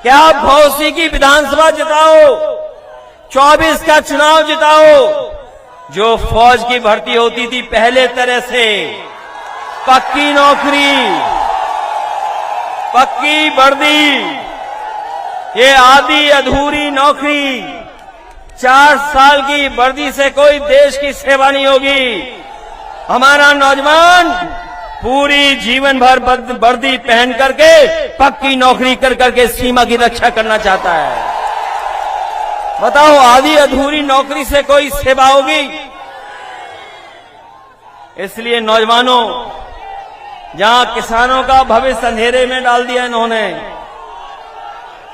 कि आप भौसी की विधानसभा जिताओ, 24 का चुनाव जिताओ। जो फौज की भर्ती होती थी पहले तरह से, पक्की नौकरी, पक्की वर्दी, ये आधी अधूरी नौकरी, 4 साल की वर्दी से कोई देश की सेवा नहीं होगी। हमारा नौजवान पूरी जीवन भर वर्दी पहन करके पक्की नौकरी कर करके सीमा की रक्षा करना चाहता है। बताओ, आधी अधूरी नौकरी से कोई सेवा होगी? इसलिए नौजवानों, जहां किसानों का भविष्य अंधेरे में डाल दिया इन्होंने,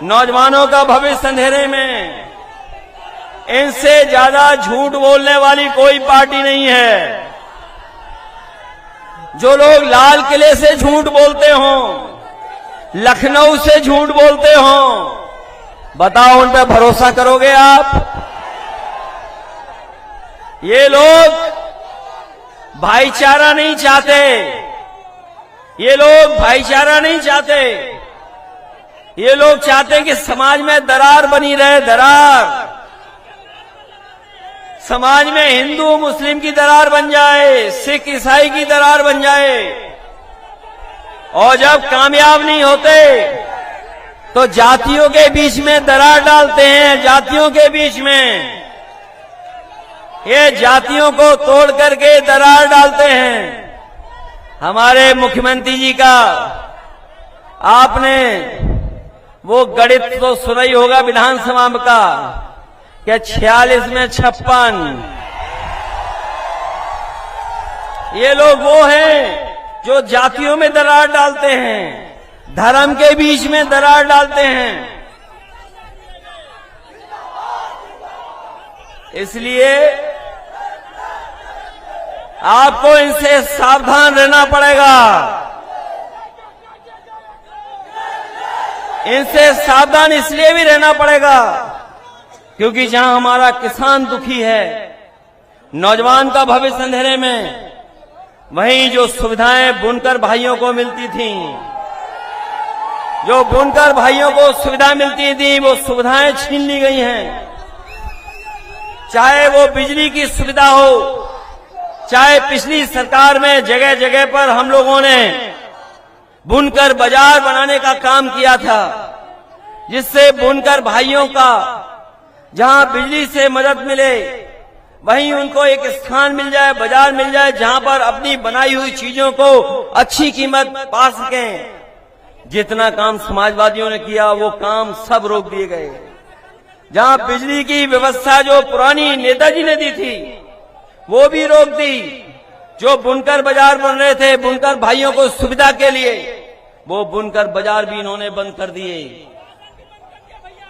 नौजवानों का भविष्य अंधेरे में, इनसे ज्यादा झूठ बोलने वाली कोई पार्टी नहीं है। जो लोग लाल किले से झूठ बोलते हों, लखनऊ से झूठ बोलते हों, बताओ उन पर भरोसा करोगे आप? ये लोग भाईचारा नहीं चाहते, ये लोग भाईचारा नहीं चाहते। ये लोग चाहते हैं कि समाज में दरार बनी रहे, दरार। समाज में हिंदू मुस्लिम की दरार बन जाए, सिख ईसाई की दरार बन जाए। और जब कामयाब नहीं होते तो जातियों के बीच में दरार डालते हैं, जातियों के बीच में। ये जातियों को तोड़ करके दरार डालते हैं। हमारे मुख्यमंत्री जी का आपने वो गणित तो सुना ही होगा विधानसभा का, क्या 46 में 56। ये लोग वो हैं जो जातियों में दरार डालते हैं, धर्म के बीच में दरार डालते हैं। इसलिए आपको इनसे सावधान रहना पड़ेगा। इनसे सावधान इसलिए भी रहना पड़ेगा क्योंकि जहां हमारा किसान दुखी है, नौजवान का भविष्य अंधेरे में, वहीं जो सुविधाएं बुनकर भाइयों को मिलती थीं, जो बुनकर भाइयों को सुविधा मिलती थी, वो सुविधाएं छीन ली गई हैं। चाहे वो बिजली की सुविधा हो, चाहे पिछली सरकार में जगह जगह पर हम लोगों ने बुनकर बाजार बनाने का काम किया था, जिससे बुनकर भाइयों का जहां बिजली से मदद मिले, वहीं उनको एक स्थान मिल जाए, बाजार मिल जाए, जहां पर अपनी बनाई हुई चीजों को अच्छी कीमत पा सकें। जितना काम समाजवादियों ने किया वो काम सब रोक दिए गए। जहां बिजली की व्यवस्था जो पुरानी नेताजी ने दी थी वो भी रोक दी। जो बुनकर बाजार बन रहे थे बुनकर भाइयों को सुविधा के लिए, वो बुनकर बाजार भी इन्होंने बंद कर दिए।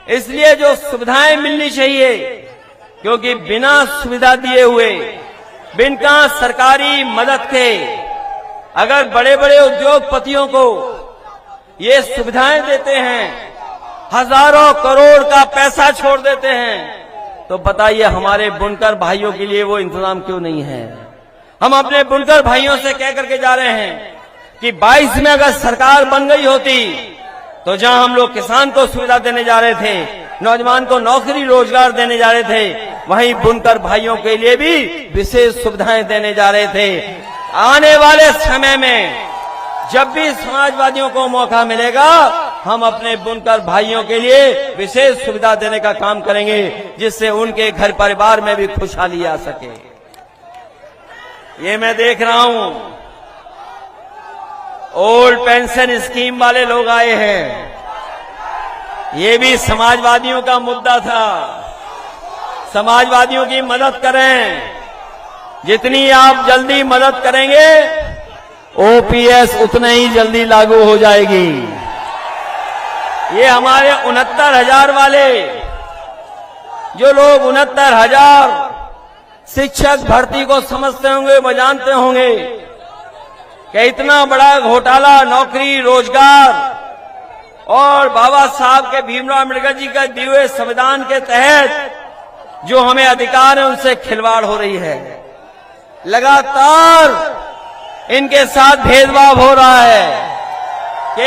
इसलिए जो सुविधाएं मिलनी चाहिए, क्योंकि बिना सुविधा दिए हुए, बिना सरकारी मदद के अगर बड़े बड़े उद्योगपतियों को ये सुविधाएं देते हैं, हजारों करोड़ का पैसा छोड़ देते हैं, तो बताइए हमारे बुनकर भाइयों के लिए वो इंतजाम क्यों नहीं है? हम अपने बुनकर भाइयों से कह करके जा रहे हैं कि 22 में अगर सरकार बन गई होती तो जहां हम लोग किसान को सुविधा देने जा रहे थे, नौजवान को नौकरी रोजगार देने जा रहे थे, वहीं बुनकर भाइयों के लिए भी विशेष सुविधाएं देने जा रहे थे। आने वाले समय में जब भी समाजवादियों को मौका मिलेगा, हम अपने बुनकर भाइयों के लिए विशेष सुविधा देने का काम करेंगे, जिससे उनके घर परिवार में भी खुशहाली आ सके। ये मैं देख रहा हूं ओल्ड पेंशन स्कीम वाले लोग आए हैं। ये भी समाजवादियों का मुद्दा था। समाजवादियों की मदद करें, जितनी आप जल्दी मदद करेंगे ओपीएस उतने ही जल्दी लागू हो जाएगी। ये हमारे 69,000 वाले जो लोग 69,000 शिक्षक भर्ती को समझते होंगे, वो जानते होंगे कि इतना बड़ा घोटाला नौकरी रोजगार और बाबा साहब के भीमराव अम्बेडकर जी का दिए हुए संविधान के तहत जो हमें अधिकार है उनसे खिलवाड़ हो रही है। लगातार इनके साथ भेदभाव हो रहा है।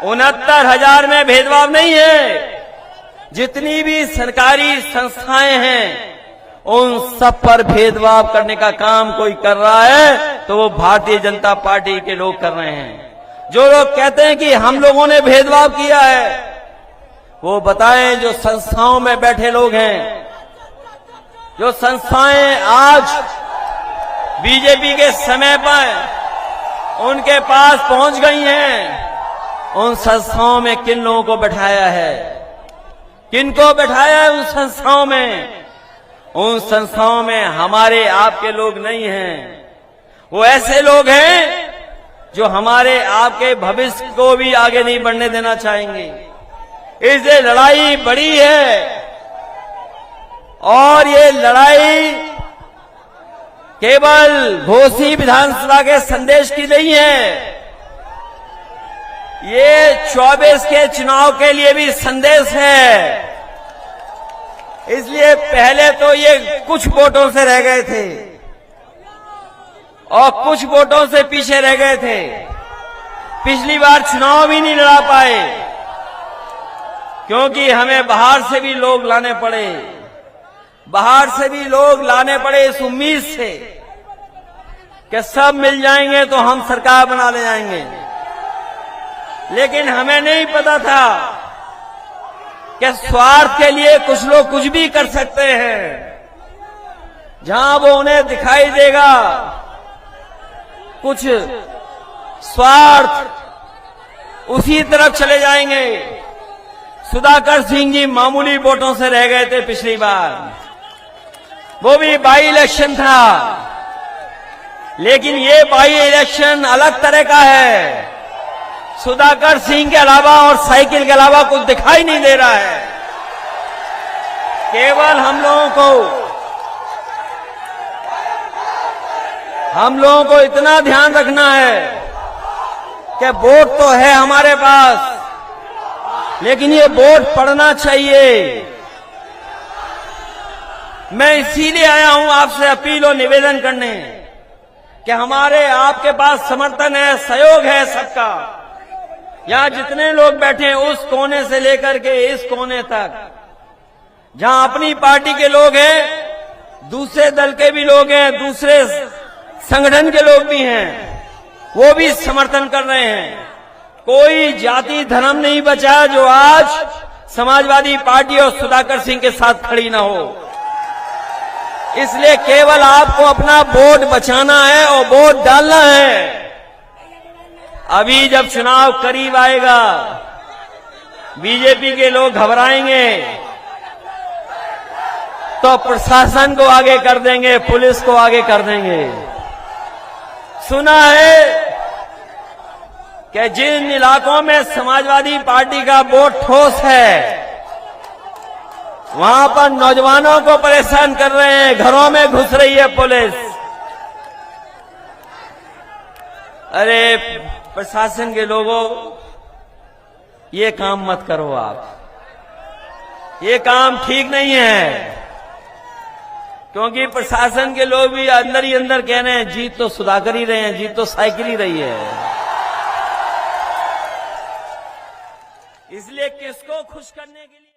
69,000 में भेदभाव नहीं है। जितनी भी सरकारी संस्थाएं हैं उन सब पर भेदभाव करने का काम कोई कर रहा है तो वो भारतीय जनता पार्टी के लोग कर रहे हैं। जो लोग कहते हैं कि हम लोगों ने भेदभाव किया है, वो बताएं जो संस्थाओं में बैठे लोग हैं, जो संस्थाएं आज बीजेपी के समय पर उनके पास पहुंच गई हैं, उन संस्थाओं में किन लोगों को बैठाया है, किनको बैठाया है उन संस्थाओं में? उन संस्थाओं में हमारे आपके लोग नहीं हैं। वो ऐसे लोग हैं जो हमारे आपके भविष्य को भी आगे नहीं बढ़ने देना चाहेंगे। इसलिए लड़ाई बड़ी है और ये लड़ाई केवल घोसी विधानसभा के संदेश की नहीं है, ये 24 के चुनाव के लिए भी संदेश है। इसलिए पहले तो ये कुछ वोटों से रह गए थे और कुछ वोटों से पीछे रह गए थे। पिछली बार चुनाव भी नहीं लड़ा पाए क्योंकि हमें बाहर से भी लोग लाने पड़े, बाहर से भी लोग लाने पड़े इस उम्मीद से कि सब मिल जाएंगे तो हम सरकार बना ले जाएंगे। लेकिन हमें नहीं पता था कि स्वार्थ के लिए कुछ लोग कुछ भी कर सकते हैं। जहां वो उन्हें दिखाई देगा कुछ स्वार्थ, उसी तरफ चले जाएंगे। सुधाकर सिंह जी मामूली वोटों से रह गए थे पिछली बार, वो भी बाई इलेक्शन था, लेकिन ये बाई इलेक्शन अलग तरह का है। सुधाकर सिंह के अलावा और साइकिल के अलावा कुछ दिखाई नहीं दे रहा है। केवल हम लोगों को इतना ध्यान रखना है कि वोट तो है हमारे पास, लेकिन ये वोट पड़ना चाहिए। मैं इसीलिए आया हूं आपसे अपील और निवेदन करने कि हमारे आपके पास समर्थन है, सहयोग है सबका। यहां जितने लोग बैठे हैं उस कोने से लेकर के इस कोने तक, जहां अपनी पार्टी के लोग हैं, दूसरे दल के भी लोग हैं, दूसरे संगठन के लोग भी हैं, वो भी समर्थन कर रहे हैं। कोई जाति धर्म नहीं बचा जो आज समाजवादी पार्टी और सुधाकर सिंह के साथ खड़ी ना हो। इसलिए केवल आपको अपना वोट बचाना है और वोट डालना है। अभी जब चुनाव करीब आएगा बीजेपी के लोग घबराएंगे तो प्रशासन को आगे कर देंगे, पुलिस को आगे कर देंगे। सुना है कि जिन इलाकों में समाजवादी पार्टी का वोट ठोस है वहां पर नौजवानों को परेशान कर रहे हैं, घरों में घुस रही है पुलिस। अरे प्रशासन के लोगों, ये काम मत करो आप, ये काम ठीक नहीं है। क्योंकि प्रशासन के लोग भी अंदर ही अंदर कह रहे हैं जीत तो सुधाकर ही रहे हैं, जीत तो साइकिल ही रही है। इसलिए किसको खुश करने के लिए